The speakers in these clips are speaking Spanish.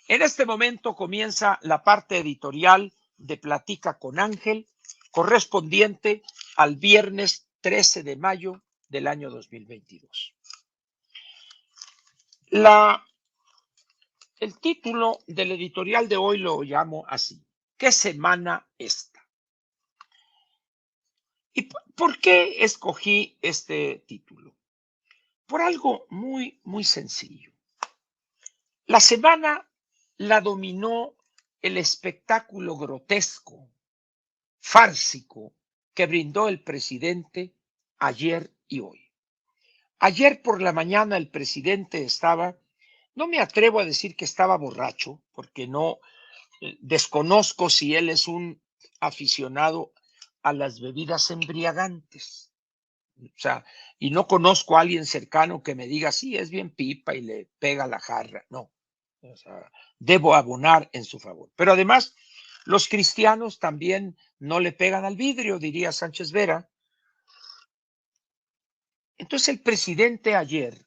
En este momento comienza la parte editorial de Platica con Ángel, correspondiente al viernes 13 de mayo del año 2022. El título del editorial de hoy lo llamo así: ¿qué semana esta? ¿Y por qué escogí este título? Por algo muy sencillo. La semana la dominó el espectáculo grotesco, fársico, que brindó el presidente ayer y hoy. Ayer por la mañana el presidente estaba, no me atrevo a decir que estaba borracho, porque no, desconozco si él es un aficionado a las bebidas embriagantes. O sea, y no conozco a alguien cercano que me diga, sí, es bien pipa y le pega la jarra. No, o sea, debo abonar en su favor. Pero además, los cristianos también no le pegan al vidrio, diría Sánchez Vera. Entonces el presidente ayer,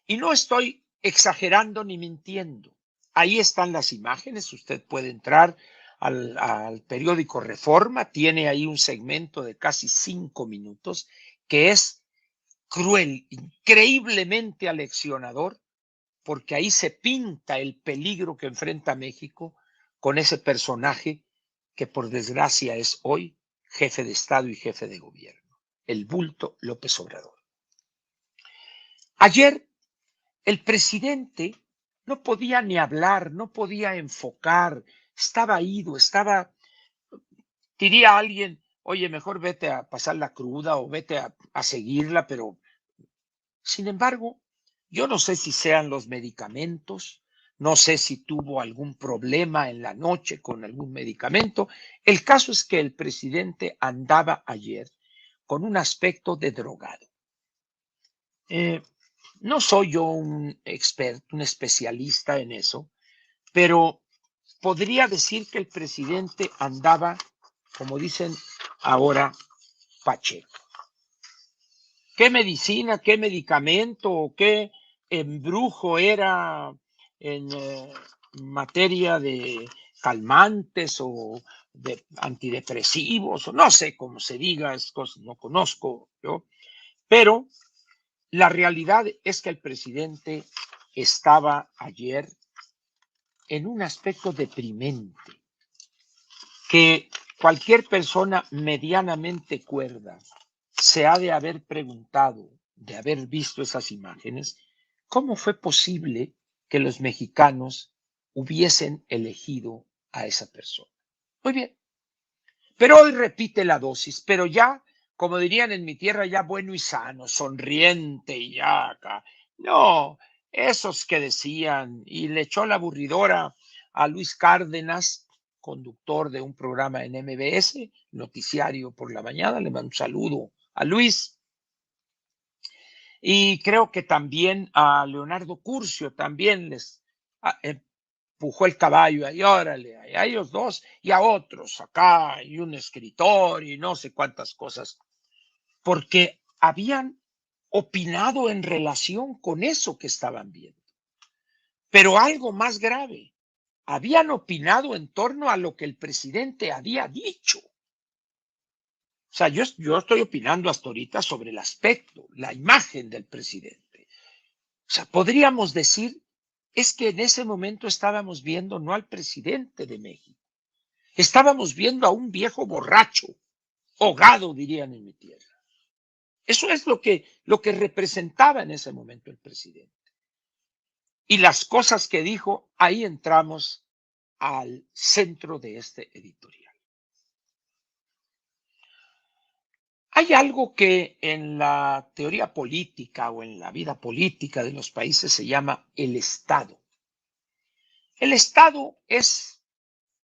y no estoy exagerando ni mintiendo, ahí están las imágenes, usted puede entrar al periódico Reforma, tiene ahí un segmento de casi 5 minutos que es cruel, increíblemente aleccionador, porque ahí se pinta el peligro que enfrenta México con ese personaje que por desgracia es hoy jefe de Estado y jefe de gobierno, el bulto López Obrador. Ayer el presidente no podía ni hablar, no podía enfocar, estaba ido, diría alguien, oye, mejor vete a pasar la cruda o vete a seguirla, pero sin embargo, yo no sé si sean los medicamentos, no sé si tuvo algún problema en la noche con algún medicamento. El caso es que el presidente andaba ayer con un aspecto de drogado. No soy yo un experto, un especialista en eso, pero podría decir que el presidente andaba, como dicen ahora, pacheco. ¿Qué medicina, qué medicamento, qué embrujo era en materia de calmantes o de antidepresivos, o no sé cómo se diga, es cosa, no conozco yo, pero la realidad es que el presidente estaba ayer en un aspecto deprimente, que cualquier persona medianamente cuerda se ha de haber preguntado, de haber visto esas imágenes, ¿cómo fue posible que los mexicanos hubiesen elegido a esa persona? Muy bien, pero hoy repite la dosis, pero ya, como dirían en mi tierra, ya bueno y sano, sonriente y ya acá. No, esos que decían, y le echó la aburridora a Luis Cárdenas, conductor de un programa en MBS, noticiario por la mañana, le mando un saludo a Luis. Y creo que también a Leonardo Curcio también les empujó el caballo ahí, órale, a ellos dos y a otros acá, y un escritor y no sé cuántas cosas, porque habían opinado en relación con eso que estaban viendo. Pero algo más grave, habían opinado en torno a lo que el presidente había dicho. O sea, yo estoy opinando hasta ahorita sobre el aspecto, la imagen del presidente. O sea, podríamos decir, es que en ese momento estábamos viendo no al presidente de México, estábamos viendo a un viejo borracho, ahogado, dirían en mi tierra. Eso es lo que representaba en ese momento el presidente. Y las cosas que dijo, ahí entramos al centro de este editorial. Hay algo que en la teoría política o en la vida política de los países se llama el Estado. El Estado es,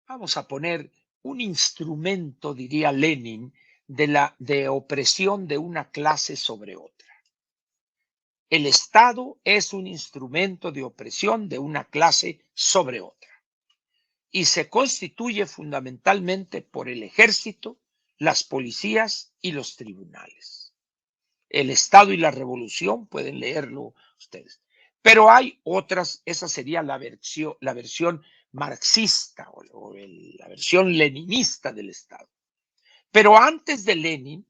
vamos a poner, un instrumento, diría Lenin, de opresión de una clase sobre otra. El Estado es un instrumento de opresión de una clase sobre otra y se constituye fundamentalmente por el ejército, las policías y los tribunales. El Estado y la Revolución, pueden leerlo ustedes. Pero hay otras, esa sería la versión marxista la versión leninista del Estado. Pero antes de Lenin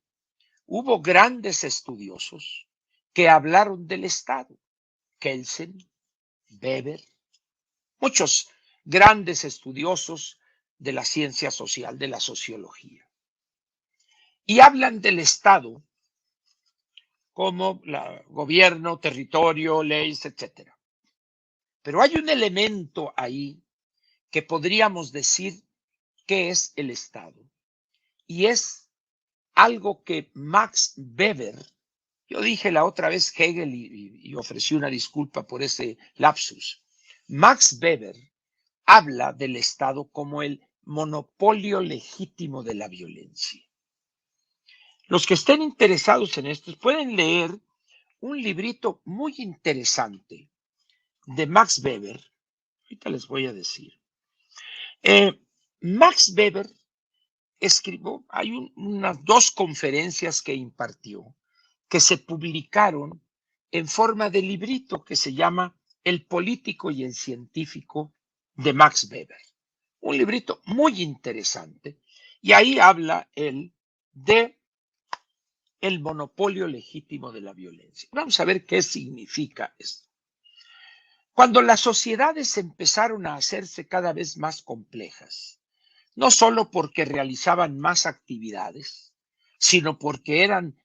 hubo grandes estudiosos que hablaron del Estado. Kelsen, Weber, muchos grandes estudiosos de la ciencia social, de la sociología. Y hablan del Estado como gobierno, territorio, leyes, etc. Pero hay un elemento ahí que podríamos decir que es el Estado. Y es algo que Max Weber, yo dije la otra vez Hegel y ofrecí una disculpa por ese lapsus. Max Weber habla del Estado como el monopolio legítimo de la violencia. Los que estén interesados en esto pueden leer un librito muy interesante de Max Weber. Ahorita les voy a decir. Max Weber escribió, hay unas 2 conferencias que impartió que se publicaron en forma de librito que se llama El político y el científico de Max Weber. Un librito muy interesante. Y ahí habla él de el monopolio legítimo de la violencia. Vamos a ver qué significa esto. Cuando las sociedades empezaron a hacerse cada vez más complejas, no solo porque realizaban más actividades, sino porque eran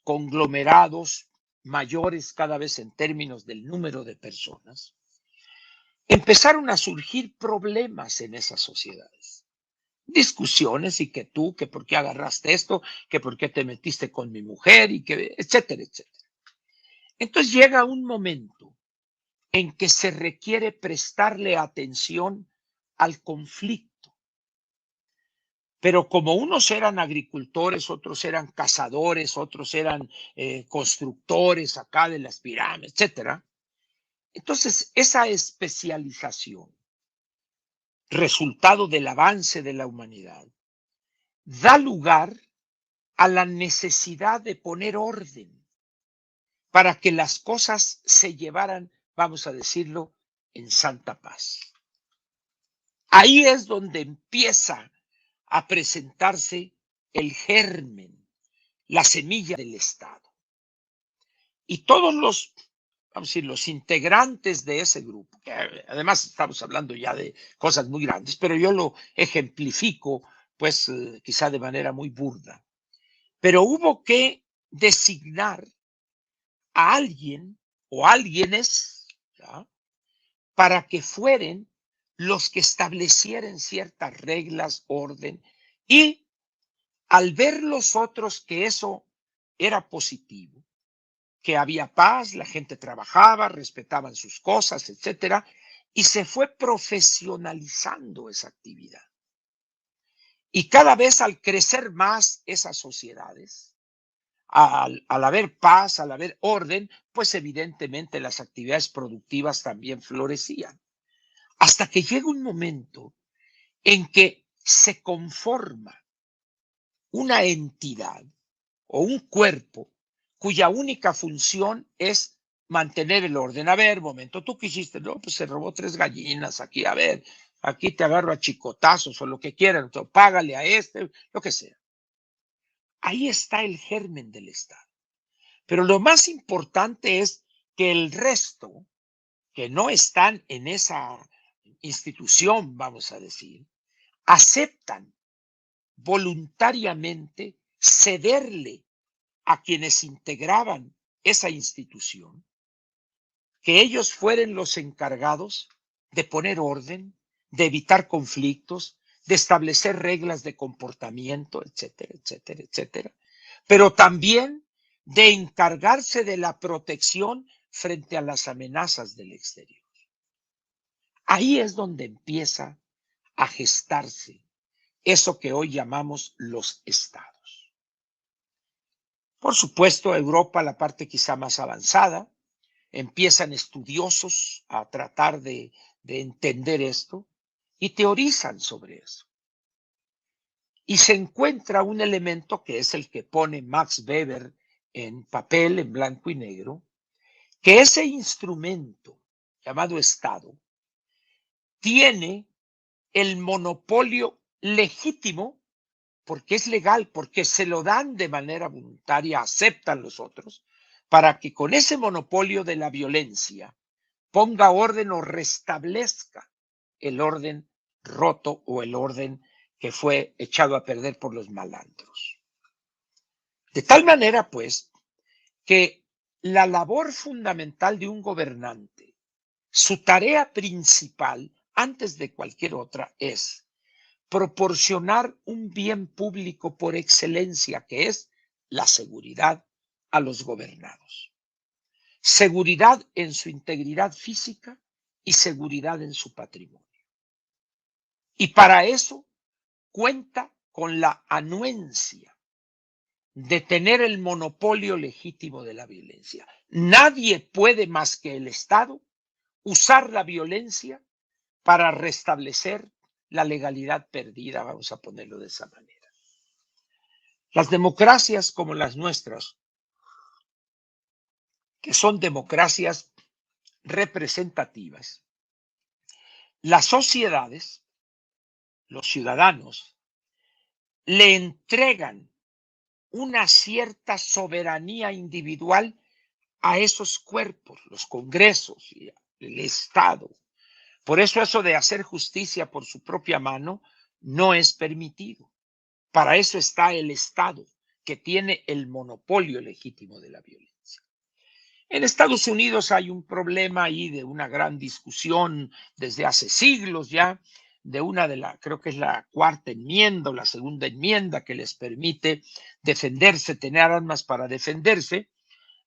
conglomerados mayores cada vez en términos del número de personas, empezaron a surgir problemas en esas sociedades. Discusiones y que tú, que por qué agarraste esto, que por qué te metiste con mi mujer y que, etcétera, etcétera. Entonces llega un momento en que se requiere prestarle atención al conflicto. Pero como unos eran agricultores, otros eran cazadores, otros eran constructores acá de las pirámides, etcétera. Entonces, esa especialización, resultado del avance de la humanidad, da lugar a la necesidad de poner orden para que las cosas se llevaran, vamos a decirlo, en santa paz. Ahí es donde empieza a presentarse el germen, la semilla del Estado. Y todos los, vamos a decir, los integrantes de ese grupo, que además estamos hablando ya de cosas muy grandes, pero yo lo ejemplifico, pues quizá de manera muy burda. Pero hubo que designar a alguien o alguienes, ¿ya?, para que fueran los que establecieran ciertas reglas, orden, y al ver los otros que eso era positivo, que había paz, la gente trabajaba, respetaban sus cosas, etcétera, y se fue profesionalizando esa actividad. Y cada vez al crecer más esas sociedades, al haber paz, al haber orden, pues evidentemente las actividades productivas también florecían. Hasta que llega un momento en que se conforma una entidad o un cuerpo cuya única función es mantener el orden. A ver, momento, ¿tú qué hiciste? No, pues se robó 3 gallinas aquí, a ver, aquí te agarro a chicotazos o lo que quieran, págale a este, lo que sea. Ahí está el germen del Estado. Pero lo más importante es que el resto, que no están en esa institución, vamos a decir, aceptan voluntariamente cederle a quienes integraban esa institución, que ellos fueran los encargados de poner orden, de evitar conflictos, de establecer reglas de comportamiento, etcétera, etcétera, etcétera, pero también de encargarse de la protección frente a las amenazas del exterior. Ahí es donde empieza a gestarse eso que hoy llamamos los estados. Por supuesto, Europa, la parte quizá más avanzada, empiezan estudiosos a tratar de entender esto y teorizan sobre eso. Y se encuentra un elemento que es el que pone Max Weber en papel, en blanco y negro, que ese instrumento llamado Estado tiene el monopolio legítimo, porque es legal, porque se lo dan de manera voluntaria, aceptan los otros, para que con ese monopolio de la violencia ponga orden o restablezca el orden roto o el orden que fue echado a perder por los malandros. De tal manera, pues, que la labor fundamental de un gobernante, su tarea principal, antes de cualquier otra, es proporcionar un bien público por excelencia, que es la seguridad a los gobernados. Seguridad en su integridad física y seguridad en su patrimonio. Y para eso cuenta con la anuencia de tener el monopolio legítimo de la violencia. Nadie puede más que el Estado usar la violencia para restablecer la legalidad perdida, vamos a ponerlo de esa manera. Las democracias como las nuestras, que son democracias representativas, las sociedades, los ciudadanos, le entregan una cierta soberanía individual a esos cuerpos, los congresos y el Estado. Por eso de hacer justicia por su propia mano no es permitido. Para eso está el Estado, que tiene el monopolio legítimo de la violencia. En Estados Unidos hay un problema ahí de una gran discusión desde hace siglos ya, creo que es la cuarta enmienda o la segunda enmienda que les permite defenderse, tener armas para defenderse.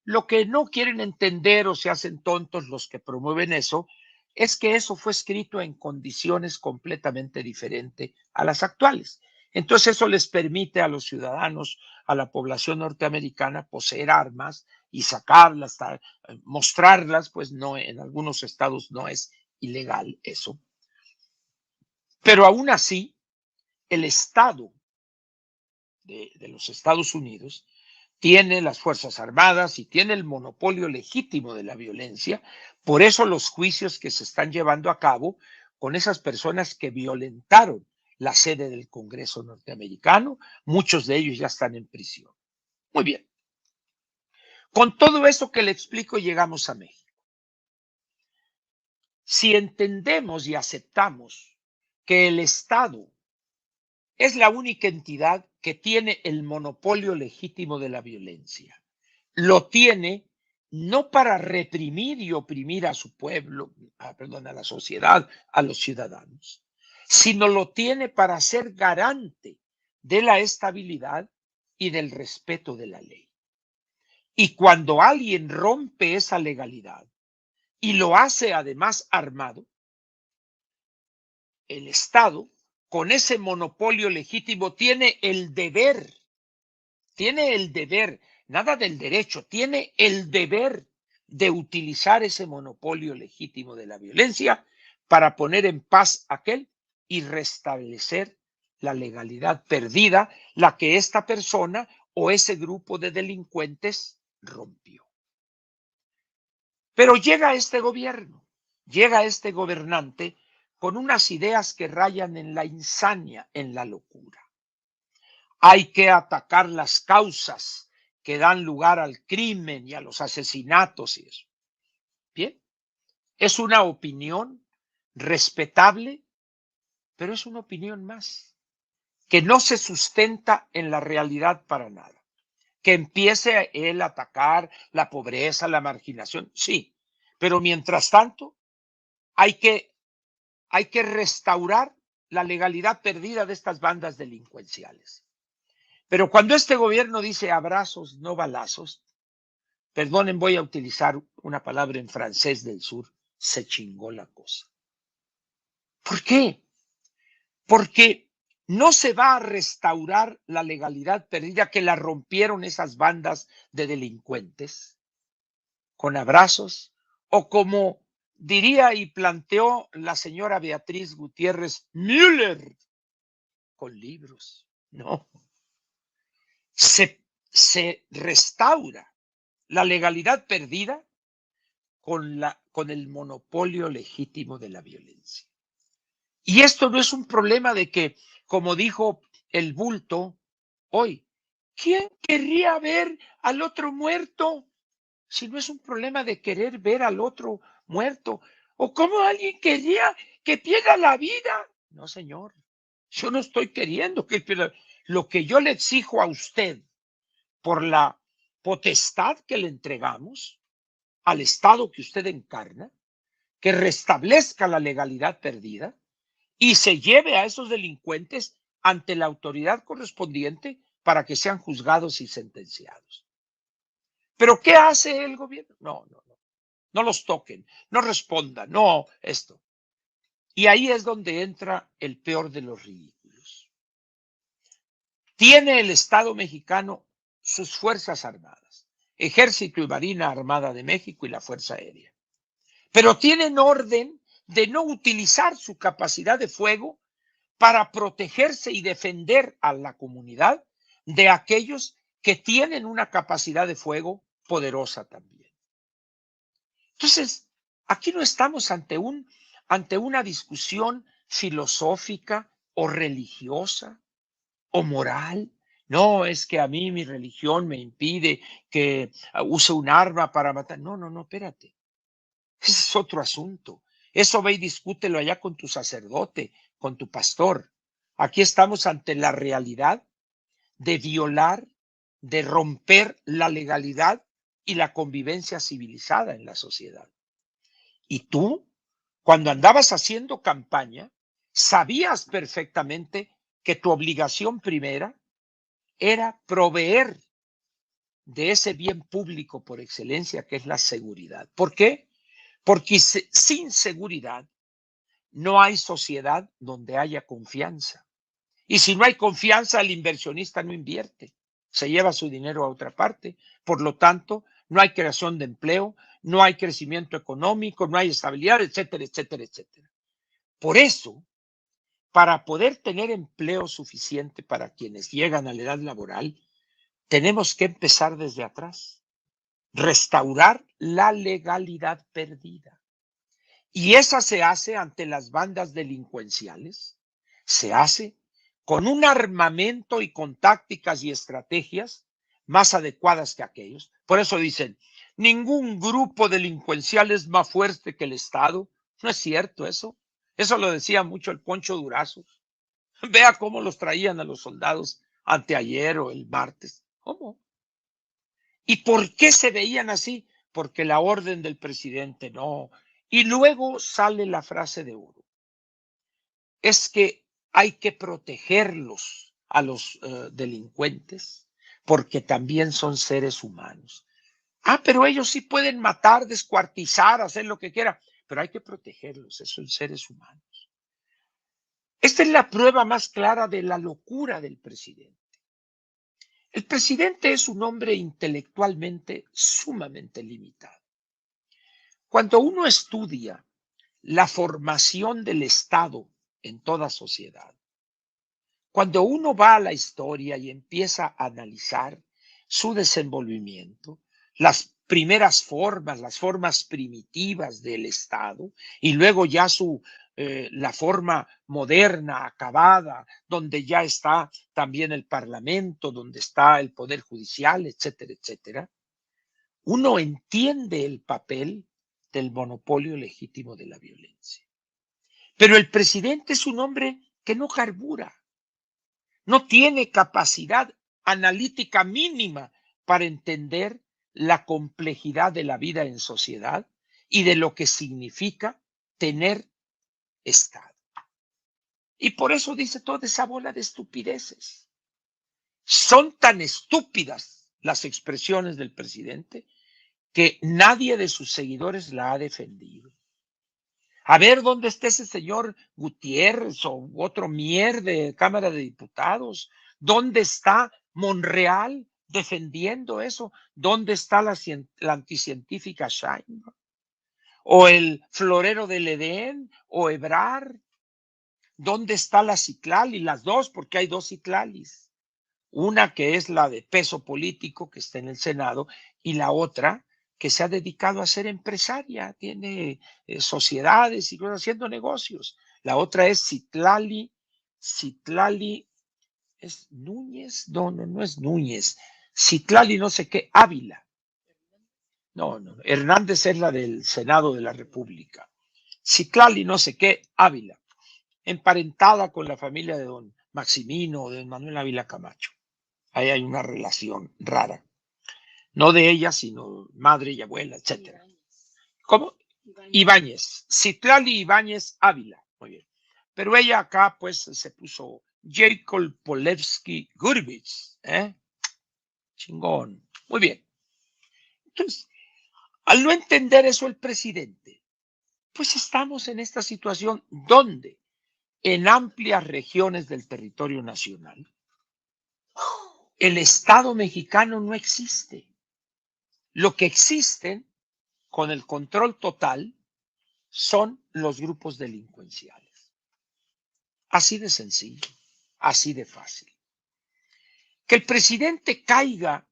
Lo que no quieren entender o se hacen tontos los que promueven eso es que eso fue escrito en condiciones completamente diferentes a las actuales. Entonces eso les permite a los ciudadanos, a la población norteamericana, poseer armas y sacarlas, mostrarlas, pues no, en algunos estados no es ilegal eso. Pero aún así, el Estado de los Estados Unidos tiene las Fuerzas Armadas y tiene el monopolio legítimo de la violencia. Por eso los juicios que se están llevando a cabo con esas personas que violentaron la sede del Congreso norteamericano, muchos de ellos ya están en prisión. Muy bien. Con todo eso que le explico, llegamos a México. Si entendemos y aceptamos que el Estado es la única entidad que tiene el monopolio legítimo de la violencia, lo tiene no para reprimir y oprimir a su pueblo, a la sociedad, a los ciudadanos, sino lo tiene para ser garante de la estabilidad y del respeto de la ley. Y cuando alguien rompe esa legalidad y lo hace además armado, el Estado, con ese monopolio legítimo, tiene el deber, nada del derecho, tiene el deber de utilizar ese monopolio legítimo de la violencia para poner en paz aquel y restablecer la legalidad perdida, la que esta persona o ese grupo de delincuentes rompió. Pero llega este gobierno, llega este gobernante con unas ideas que rayan en la insania, en la locura. Hay que atacar las causas que dan lugar al crimen y a los asesinatos y eso. Bien, es una opinión respetable, pero es una opinión más, que no se sustenta en la realidad para nada. Que empiece él a atacar la pobreza, la marginación, sí, pero mientras tanto hay que restaurar la legalidad perdida de estas bandas delincuenciales. Pero cuando este gobierno dice abrazos, no balazos, perdonen, voy a utilizar una palabra en francés del sur, se chingó la cosa. ¿Por qué? Porque no se va a restaurar la legalidad perdida que la rompieron esas bandas de delincuentes con abrazos o como diría y planteó la señora Beatriz Gutiérrez Müller, con libros. No. Se restaura la legalidad perdida con el monopolio legítimo de la violencia. Y esto no es un problema de que, como dijo el bulto hoy, ¿quién querría ver al otro muerto? Si no es un problema de querer ver al otro muerto. ¿O cómo alguien quería que pierda la vida? No, señor. Yo no estoy queriendo que pierda. Lo que yo le exijo a usted por la potestad que le entregamos al Estado que usted encarna, que restablezca la legalidad perdida y se lleve a esos delincuentes ante la autoridad correspondiente para que sean juzgados y sentenciados. ¿Pero qué hace el gobierno? No los toquen, no respondan, no esto. Y ahí es donde entra el peor de los ridículos. Tiene el Estado mexicano sus Fuerzas Armadas, Ejército y Marina Armada de México y la Fuerza Aérea. Pero tienen orden de no utilizar su capacidad de fuego para protegerse y defender a la comunidad de aquellos que tienen una capacidad de fuego poderosa también. Entonces, aquí no estamos ante una discusión filosófica o religiosa o moral. No, es que a mí mi religión me impide que use un arma para matar. No, espérate. Ese es otro asunto. Eso ve y discútelo allá con tu sacerdote, con tu pastor. Aquí estamos ante la realidad de violar, de romper la legalidad y la convivencia civilizada en la sociedad. Y tú, cuando andabas haciendo campaña, sabías perfectamente que tu obligación primera era proveer de ese bien público por excelencia que es la seguridad. ¿Por qué? Porque sin seguridad no hay sociedad donde haya confianza. Y si no hay confianza, el inversionista no invierte, se lleva su dinero a otra parte. Por lo tanto, no hay creación de empleo, no hay crecimiento económico, no hay estabilidad, etcétera, etcétera, etcétera. Por eso, para poder tener empleo suficiente para quienes llegan a la edad laboral, tenemos que empezar desde atrás, restaurar la legalidad perdida. Y esa se hace ante las bandas delincuenciales, se hace con un armamento y con tácticas y estrategias más adecuadas que aquellos. Por eso dicen, ningún grupo delincuencial es más fuerte que el Estado. No es cierto eso. Eso lo decía mucho el Poncho Durazo. Vea cómo los traían a los soldados anteayer o el martes. ¿Cómo? ¿Y por qué se veían así? Porque la orden del presidente no. Y luego sale la frase de oro. Es que hay que protegerlos a los delincuentes porque también son seres humanos. Pero ellos sí pueden matar, descuartizar, hacer lo que quieran, pero hay que protegerlos, esos son seres humanos. Esta es la prueba más clara de la locura del presidente. El presidente es un hombre intelectualmente sumamente limitado. Cuando uno estudia la formación del Estado en toda sociedad, cuando uno va a la historia y empieza a analizar su desenvolvimiento, las primeras formas, las formas primitivas del Estado, y luego ya la forma moderna, acabada, donde ya está también el Parlamento, donde está el Poder Judicial, etcétera, etcétera, uno entiende el papel del monopolio legítimo de la violencia. Pero el presidente es un hombre que no carbura, no tiene capacidad analítica mínima para entender la complejidad de la vida en sociedad y de lo que significa tener Estado. Y por eso dice toda esa bola de estupideces. Son tan estúpidas las expresiones del presidente que nadie de sus seguidores la ha defendido. A ver dónde está ese señor Gutiérrez o otro mier de Cámara de Diputados. ¿Dónde está Monreal defendiendo eso? ¿Dónde está la anticientífica Sheinbaum? ¿O el florero del Edén? ¿O Ebrard? ¿Dónde está la Citlali? Las dos, porque hay dos Citlalis. Una que es la de peso político, que está en el Senado, y la otra que se ha dedicado a ser empresaria, tiene sociedades y cosas haciendo negocios. La otra es Citlali, ¿es Núñez? No es Núñez. Citlali no sé qué, Ávila. No, Hernández es la del Senado de la República. Citlali no sé qué, Ávila, emparentada con la familia de don Maximino o de don Manuel Ávila Camacho. Ahí hay una relación rara. No de ella, sino madre y abuela, etcétera. ¿Cómo? Ibáñez. Citlali Ibáñez Ávila. Muy bien. Pero ella acá, pues, se puso Jacob Polewski Gurwitz. Chingón. Muy bien. Entonces, al no entender eso el presidente, pues estamos en esta situación donde en amplias regiones del territorio nacional el Estado mexicano no existe. Lo que existen con el control total son los grupos delincuenciales. Así de sencillo, así de fácil. Que el presidente caiga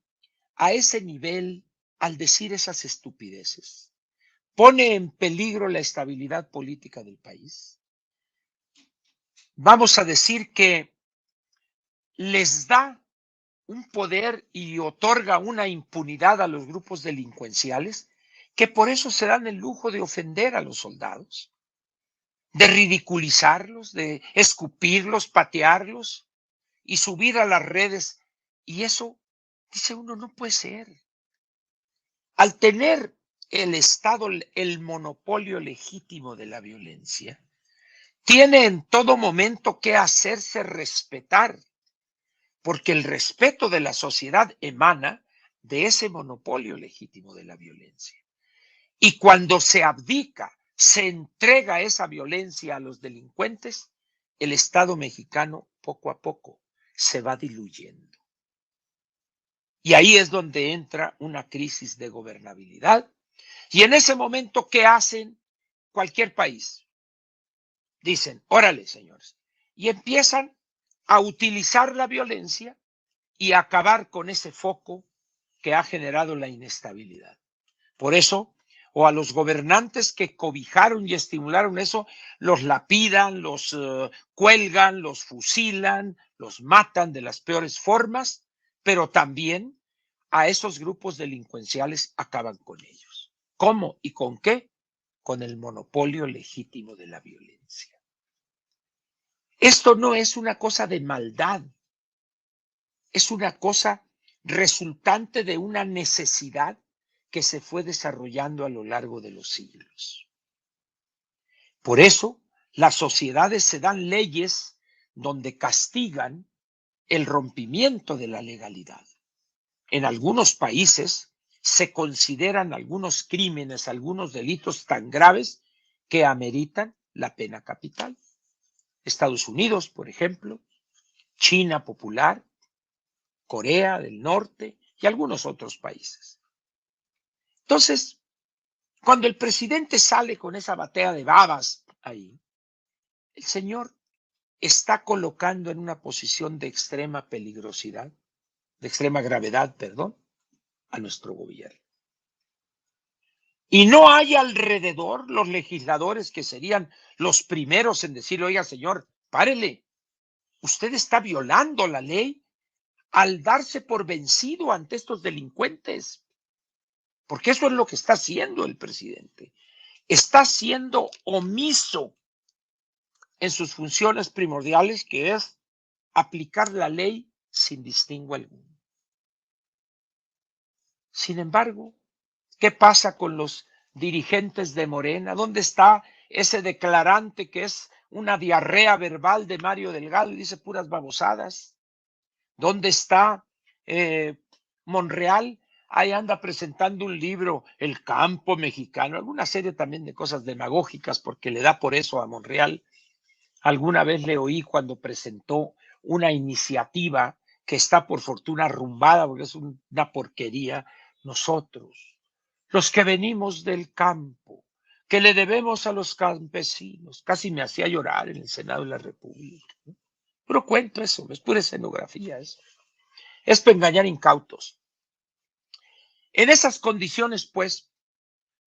a ese nivel al decir esas estupideces pone en peligro la estabilidad política del país. Vamos a decir que les da un poder y otorga una impunidad a los grupos delincuenciales que por eso se dan el lujo de ofender a los soldados, de ridiculizarlos, de escupirlos, patearlos y subir a las redes. Y eso, dice uno, no puede ser. Al tener el Estado el monopolio legítimo de la violencia, tiene en todo momento que hacerse respetar, porque el respeto de la sociedad emana de ese monopolio legítimo de la violencia. Y cuando se abdica, se entrega esa violencia a los delincuentes, el Estado mexicano poco a poco se va diluyendo. Y ahí es donde entra una crisis de gobernabilidad. Y en ese momento, ¿qué hacen cualquier país? Dicen, órale, señores, y empiezan a utilizar la violencia y a acabar con ese foco que ha generado la inestabilidad. Por eso, o a los gobernantes que cobijaron y estimularon eso, los lapidan, los cuelgan, los fusilan, los matan de las peores formas, pero también a esos grupos delincuenciales acaban con ellos. ¿Cómo y con qué? Con el monopolio legítimo de la violencia. Esto no es una cosa de maldad, es una cosa resultante de una necesidad que se fue desarrollando a lo largo de los siglos. Por eso, las sociedades se dan leyes donde castigan el rompimiento de la legalidad. En algunos países se consideran algunos crímenes, algunos delitos tan graves que ameritan la pena capital. Estados Unidos, por ejemplo, China popular, Corea del Norte y algunos otros países. Entonces, cuando el presidente sale con esa batea de babas ahí, el señor está colocando en una posición de extrema peligrosidad, de extrema gravedad, perdón, a nuestro gobierno. Y no hay alrededor los legisladores que serían los primeros en decirle, oiga, señor, párele, usted está violando la ley al darse por vencido ante estos delincuentes. Porque eso es lo que está haciendo el presidente. Está siendo omiso en sus funciones primordiales, que es aplicar la ley sin distingo alguno. Sin embargo, ¿qué pasa con los dirigentes de Morena? ¿Dónde está ese declarante que es una diarrea verbal de Mario Delgado y dice puras babosadas? ¿Dónde está Monreal? Ahí anda presentando un libro, El campo mexicano, alguna serie también de cosas demagógicas, porque le da por eso a Monreal. Alguna vez le oí cuando presentó una iniciativa que está por fortuna arrumbada, porque es una porquería. Nosotros, los que venimos del campo, que le debemos a los campesinos, casi me hacía llorar en el Senado de la República. Pero cuento eso, es pura escenografía eso. Es para engañar incautos. En esas condiciones, pues,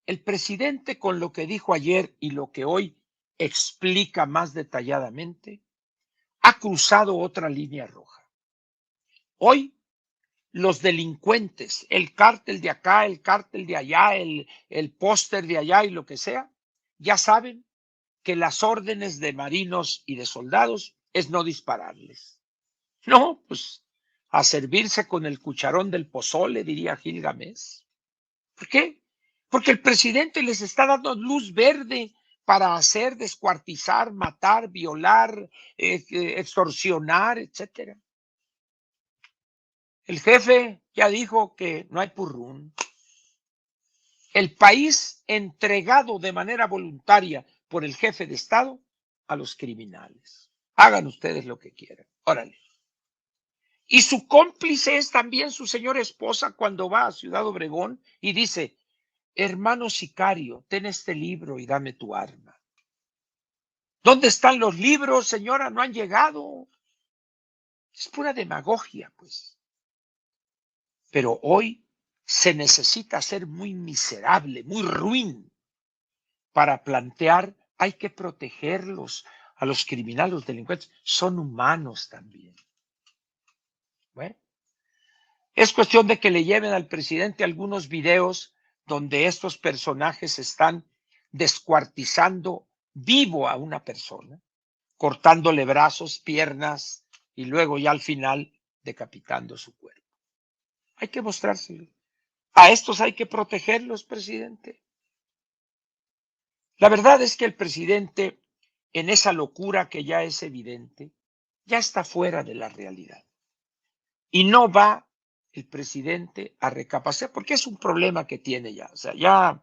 el presidente, con lo que dijo ayer y lo que hoy explica más detalladamente, ha cruzado otra línea roja. Hoy los delincuentes, el cártel de acá, el cártel de allá, el póster de allá y lo que sea, ya saben que las órdenes de marinos y de soldados es no dispararles. No, pues a servirse con el cucharón del pozole, diría Gilgamesh. ¿Por qué? Porque el presidente les está dando luz verde para hacer, descuartizar, matar, violar, extorsionar, etcétera. El jefe ya dijo que no hay purrún. El país entregado de manera voluntaria por el jefe de Estado a los criminales. Hagan ustedes lo que quieran. Órale. Y su cómplice es también su señora esposa cuando va a Ciudad Obregón y dice, hermano sicario, ten este libro y dame tu arma. ¿Dónde están los libros, señora? No han llegado. Es pura demagogia, pues. Pero hoy se necesita ser muy miserable, muy ruin, para plantear, hay que protegerlos a los criminales, los delincuentes. Son humanos también. Bueno, es cuestión de que le lleven al presidente algunos videos donde estos personajes están descuartizando vivo a una persona, cortándole brazos, piernas y luego ya al final decapitando su cuerpo. Hay que mostrárselo. A estos hay que protegerlos, presidente. La verdad es que el presidente, en esa locura que ya es evidente, ya está fuera de la realidad. Y no va el presidente a recapacitar, porque es un problema que tiene ya. O sea, ya,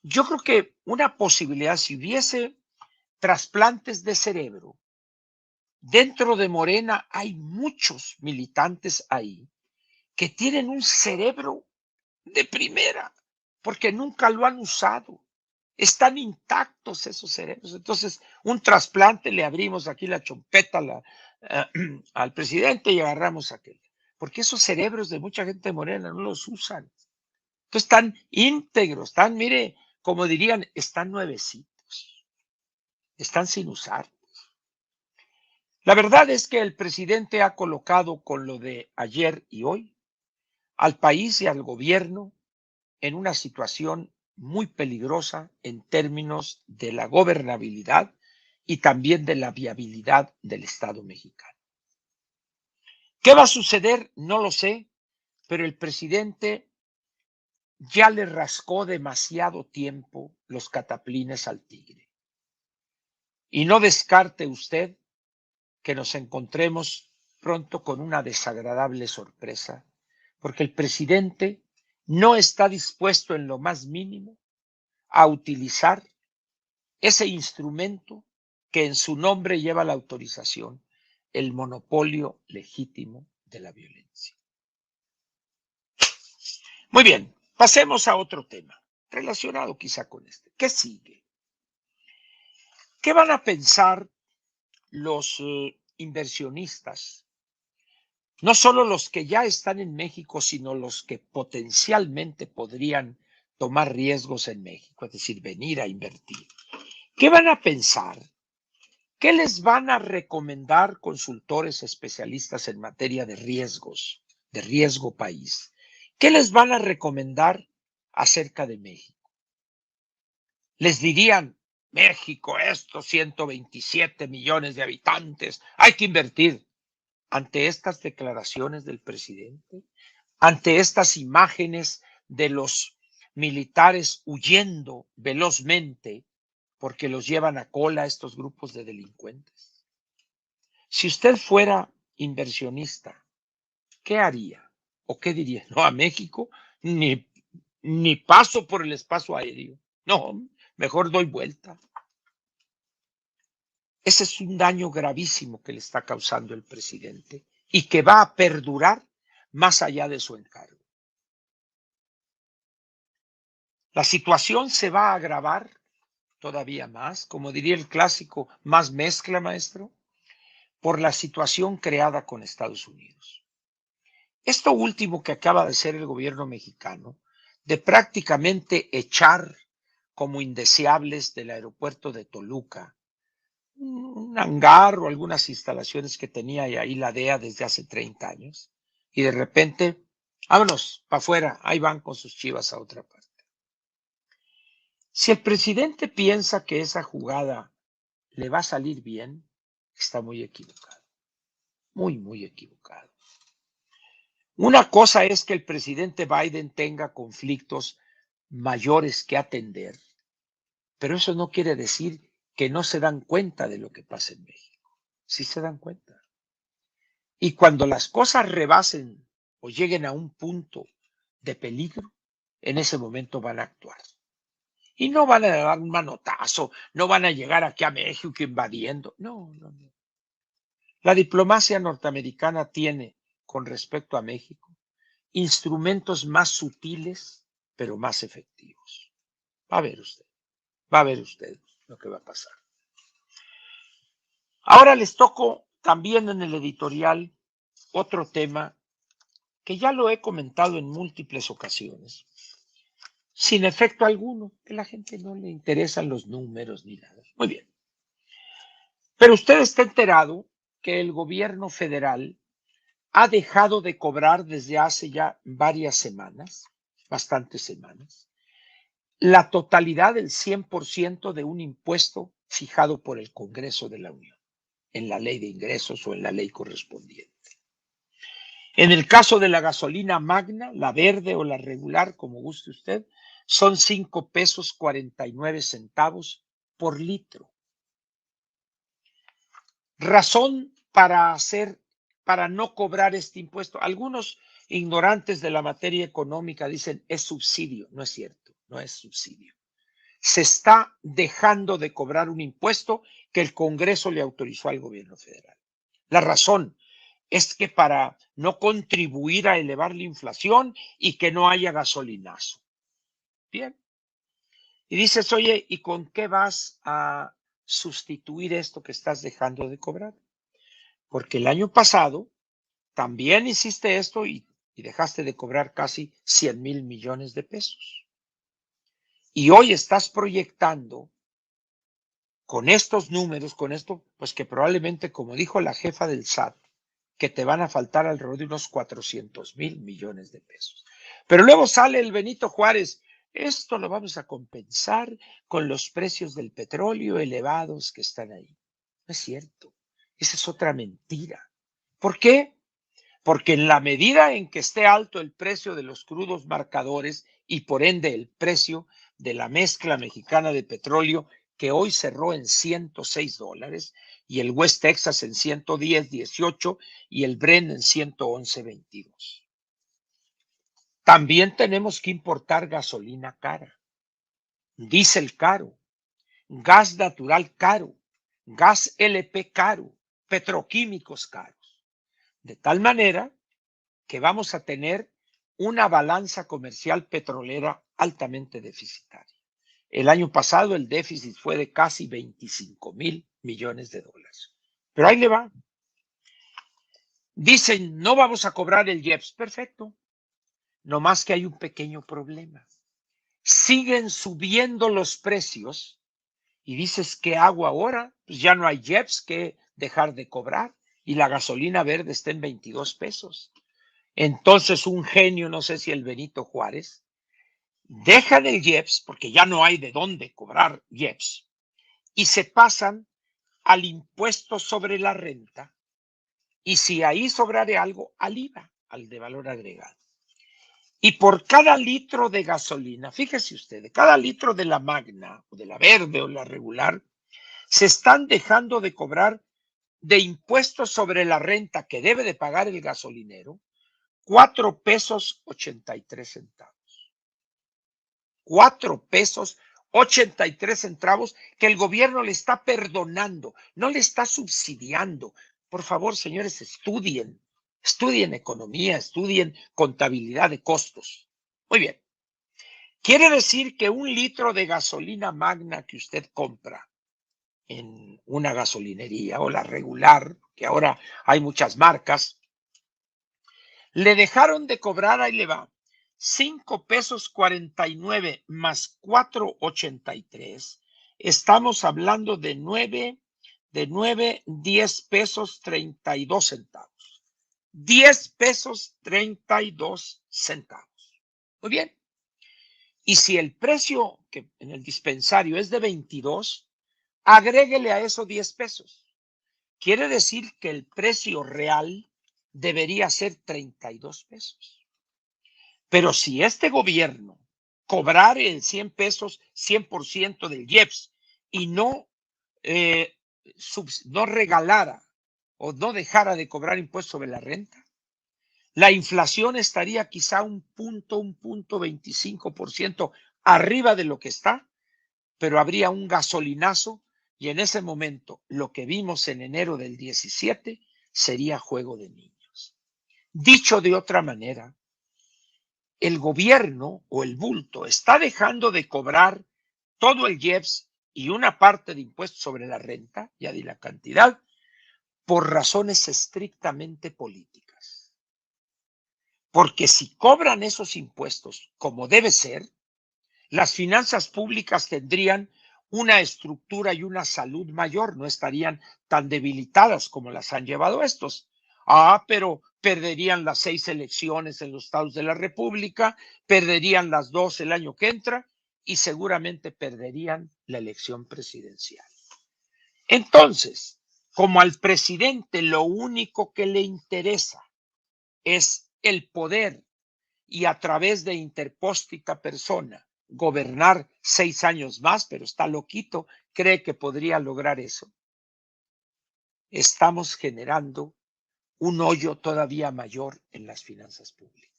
yo creo que una posibilidad, si hubiese trasplantes de cerebro, dentro de Morena hay muchos militantes ahí que tienen un cerebro de primera, porque nunca lo han usado. Están intactos esos cerebros. Entonces, un trasplante, le abrimos aquí la chompeta al presidente y agarramos aquel. Porque esos cerebros de mucha gente morena no los usan. Entonces, están íntegros, están, mire, como dirían, están nuevecitos. Están sin usar. La verdad es que el presidente ha colocado con lo de ayer y hoy al país y al gobierno en una situación muy peligrosa en términos de la gobernabilidad y también de la viabilidad del Estado mexicano. ¿Qué va a suceder? No lo sé, pero el presidente ya le rascó demasiado tiempo los cataplines al tigre. Y no descarte usted que nos encontremos pronto con una desagradable sorpresa, porque el presidente no está dispuesto en lo más mínimo a utilizar ese instrumento que en su nombre lleva la autorización, el monopolio legítimo de la violencia. Muy bien, pasemos a otro tema, relacionado quizá con este. ¿Qué sigue? ¿Qué van a pensar los inversionistas? No solo los que ya están en México, sino los que potencialmente podrían tomar riesgos en México, es decir, venir a invertir. ¿Qué van a pensar? ¿Qué les van a recomendar consultores especialistas en materia de riesgos, de riesgo país? ¿Qué les van a recomendar acerca de México? Les dirían, México, estos 127 millones de habitantes, hay que invertir. Ante estas declaraciones del presidente, ante estas imágenes de los militares huyendo velozmente porque los llevan a cola estos grupos de delincuentes. Si usted fuera inversionista, ¿qué haría? ¿O qué diría? No, a México ni paso por el espacio aéreo. No, mejor doy vuelta. Ese es un daño gravísimo que le está causando el presidente y que va a perdurar más allá de su encargo. La situación se va a agravar todavía más, como diría el clásico, más mezcla, maestro, por la situación creada con Estados Unidos. Esto último que acaba de hacer el gobierno mexicano, de prácticamente echar como indeseables del aeropuerto de Toluca un hangar o algunas instalaciones que tenía ahí la DEA desde hace 30 años, y de repente, vámonos, para afuera, ahí van con sus chivas a otra parte. Si el presidente piensa que esa jugada le va a salir bien, está muy equivocado, muy, muy equivocado. Una cosa es que el presidente Biden tenga conflictos mayores que atender, pero eso no quiere decir que no se dan cuenta de lo que pasa en México. Sí se dan cuenta. Y cuando las cosas rebasen o lleguen a un punto de peligro, en ese momento van a actuar. Y no van a dar un manotazo, no van a llegar aquí a México invadiendo. No, no, no. La diplomacia norteamericana tiene, con respecto a México, instrumentos más sutiles, pero más efectivos. Va a ver usted lo que va a pasar. Ahora les toco también en el editorial otro tema que ya lo he comentado en múltiples ocasiones, sin efecto alguno, que a la gente no le interesan los números ni nada. Muy bien. Pero usted está enterado que el gobierno federal ha dejado de cobrar desde hace ya varias semanas, bastantes semanas, la totalidad del 100% de un impuesto fijado por el Congreso de la Unión, en la ley de ingresos o en la ley correspondiente. En el caso de la gasolina magna, la verde o la regular, como guste usted, son 5 pesos 49 centavos por litro. Razón para no cobrar este impuesto. Algunos ignorantes de la materia económica dicen es subsidio. No es cierto, no es subsidio. Se está dejando de cobrar un impuesto que el Congreso le autorizó al gobierno federal. La razón es que para no contribuir a elevar la inflación y que no haya gasolinazo. Bien. Y dices, oye, ¿y con qué vas a sustituir esto que estás dejando de cobrar? Porque el año pasado también hiciste esto y dejaste de cobrar casi 100,000 millones de pesos. Y hoy estás proyectando con estos números, con esto, pues que probablemente, como dijo la jefa del SAT, que te van a faltar alrededor de unos 400,000 millones de pesos. Pero luego sale el Benito Juárez, esto lo vamos a compensar con los precios del petróleo elevados que están ahí. No es cierto, esa es otra mentira. ¿Por qué? Porque en la medida en que esté alto el precio de los crudos marcadores y por ende el precio de la mezcla mexicana de petróleo, que hoy cerró en $106 y el West Texas en 110.18 y el Brent en 111.22. También tenemos que importar gasolina cara, diésel caro, gas natural caro, gas LP caro, petroquímicos caros. De tal manera que vamos a tener una balanza comercial petrolera altamente deficitaria. El año pasado el déficit fue de casi 25,000 millones de dólares. Pero ahí le va. Dicen, no vamos a cobrar el IEPS. Perfecto. No más que hay un pequeño problema. Siguen subiendo los precios y dices, ¿qué hago ahora? Pues ya no hay IEPS que dejar de cobrar y la gasolina verde está en 22 pesos. Entonces un genio, no sé si el Benito Juárez, dejan el IEPS porque ya no hay de dónde cobrar IEPS y se pasan al impuesto sobre la renta y si ahí sobrare algo, al IVA, al de valor agregado. Y por cada litro de gasolina, fíjese usted, de cada litro de la magna o de la verde o la regular, se están dejando de cobrar de impuestos sobre la renta que debe de pagar el gasolinero 4 pesos 83 centavos. 4 pesos 83 centavos que el gobierno le está perdonando, no le está subsidiando. Por favor, señores, estudien economía, estudien contabilidad de costos. Muy bien. Quiere decir que un litro de gasolina magna que usted compra en una gasolinería o la regular, que ahora hay muchas marcas, Le dejaron de cobrar, ahí le va, 5 pesos 49 más 4.83. Estamos hablando de 10 pesos 32 centavos. 10 pesos 32 centavos. Muy bien. Y si el precio que en el dispensario es de 22, agréguele a eso 10 pesos. Quiere decir que el precio real debería ser 32 pesos. Pero si este gobierno cobrara en 100 pesos 100% del IEPS y no, no regalara o no dejara de cobrar impuestos sobre la renta, la inflación estaría quizá un punto 25% arriba de lo que está, pero habría un gasolinazo y en ese momento lo que vimos en enero del 17 sería juego de niños. Dicho de otra manera, el gobierno o el bulto está dejando de cobrar todo el IEPS y una parte de impuestos sobre la renta, ya di la cantidad, por razones estrictamente políticas. Porque si cobran esos impuestos como debe ser, las finanzas públicas tendrían una estructura y una salud mayor, no estarían tan debilitadas como las han llevado estos. Pero perderían las 6 elecciones en los estados de la República, perderían las 2 el año que entra y seguramente perderían la elección presidencial. Entonces, como al presidente lo único que le interesa es el poder y a través de interpósita persona gobernar 6 años más, pero está loquito, cree que podría lograr eso. Estamos generando un hoyo todavía mayor en las finanzas públicas.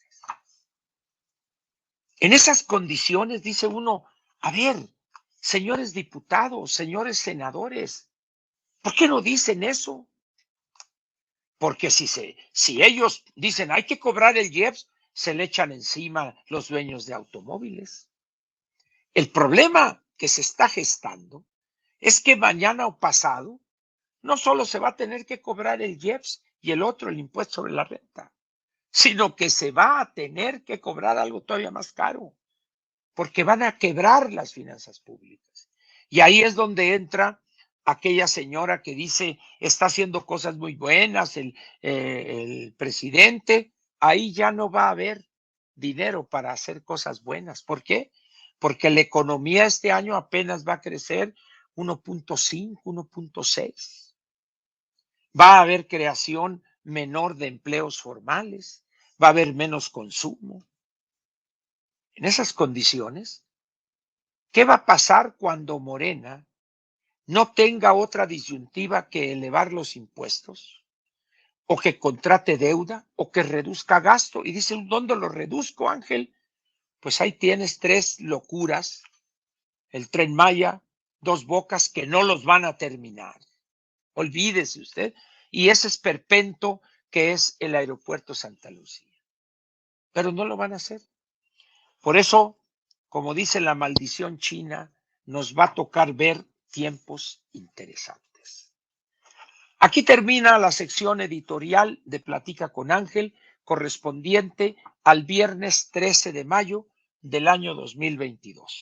En esas condiciones dice uno, a ver, señores diputados, señores senadores, ¿por qué no dicen eso? Porque si ellos dicen hay que cobrar el IEPS, se le echan encima los dueños de automóviles. El problema que se está gestando es que mañana o pasado no solo se va a tener que cobrar el IEPS y el otro, el impuesto sobre la renta, sino que se va a tener que cobrar algo todavía más caro, porque van a quebrar las finanzas públicas. Y ahí es donde entra aquella señora que dice, está haciendo cosas muy buenas el presidente, ahí ya no va a haber dinero para hacer cosas buenas. ¿Por qué? Porque la economía este año apenas va a crecer 1.5, 1.6. Va a haber creación menor de empleos formales, va a haber menos consumo. En esas condiciones, ¿qué va a pasar cuando Morena no tenga otra disyuntiva que elevar los impuestos o que contrate deuda o que reduzca gasto? Y dicen, ¿dónde lo reduzco, Ángel? Pues ahí tienes 3 locuras, el Tren Maya, 2 Bocas que no los van a terminar. Olvídese usted. Y ese esperpento que es el aeropuerto Santa Lucía. Pero no lo van a hacer. Por eso, como dice la maldición china, nos va a tocar ver tiempos interesantes. Aquí termina la sección editorial de Platica con Ángel, correspondiente al viernes 13 de mayo del año 2022.